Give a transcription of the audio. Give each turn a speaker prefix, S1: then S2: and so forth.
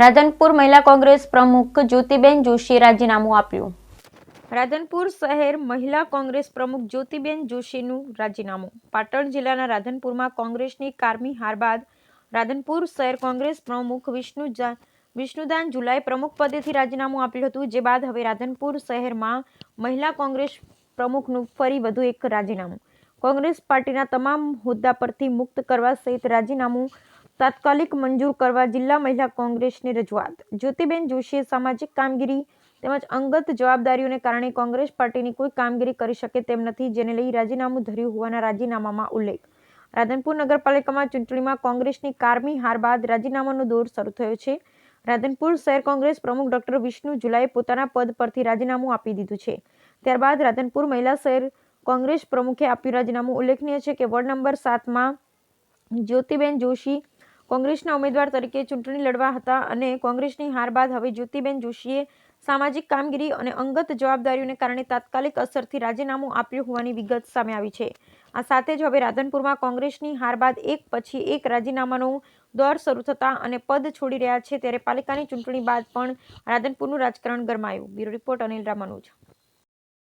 S1: રાધનપુર મહિલા કોંગ્રેસ પ્રમુખ જ્યોતિબેન જોશીએ રાજીનામું આપ્યું. રાધનપુર શહેર મહિલા કોંગ્રેસ પ્રમુખ જ્યોતિબેન જોશીનું રાજીનામું. પાટણ જિલ્લાના રાધનપુરમાં કોંગ્રેસની કારમી હાર બાદ રાધનપુર શહેર કોંગ્રેસ પ્રમુખ વિષ્ણુદાન ઝુલાએ પ્રમુખ પદેથી રાજીનામું આપ્યું હતું. જે બાદ હવે રાધનપુર શહેરમાં મહિલા કોંગ્રેસ પ્રમુખનું ફરી વધુ એક રાજીનામું. કોંગ્રેસ પાર્ટીના તમામ હોદ્દા પરથી મુક્ત કરવા સહિત રાજીનામું તાત્કાલિક મંજૂર કરવા જિલ્લા મહિલા કોંગ્રેસની રજૂઆત. જ્યોતિબેન જોશીએ સામાજિક કામગીરી તેમજ અંગત જવાબદારીઓને કારણે કોંગ્રેસ પાર્ટીની કોઈ કામગીરી કરી શકે તેમ નથી, જેને લઈ રાજીનામું ધર્યું હોવાના રાજીનામામાં ઉલ્લેખ. રાધનપુર નગરપાલિકામાં ચૂંટણીમાં કોંગ્રેસની કારમી હાર બાદ રાજીનામાનો દોર શરૂ થયો છે. રાધનપુર શહેર કોંગ્રેસ પ્રમુખ ડોક્ટર વિષ્ણુ ઝુલાએ પોતાના પદ પરથી રાજીનામું આપી દીધું છે. ત્યારબાદ રાધનપુર મહિલા શહેર કોંગ્રેસ પ્રમુખે આપ્યું રાજીનામું. ઉલ્લેખનીય છે કે વોર્ડ નંબર 7માં જ્યોતિબેન જોશી કોંગ્રેસના ઉમેદવાર તરીકે ચૂંટણી લડવા હતા અને કોંગ્રેસની હાર બાદ હવે જ્યોતિબેન જોશીએ સામાજિક કામગીરી અને અંગત જવાબદારીઓને કારણે તાત્કાલિક અસરથી રાજીનામું આપ્યું હોવાની વિગત સામે આવી છે. આ સાથે જ હવે રાધનપુરમાં કોંગ્રેસની હાર બાદ એક પછી એક રાજીનામાનો દોર શરૂ થતા અને પદ છોડી રહ્યા છે, ત્યારે પાલિકાની ચૂંટણી બાદ પણ રાધનપુરનું રાજકારણ ગરમાયું. Bureau report Anil Ramanuj.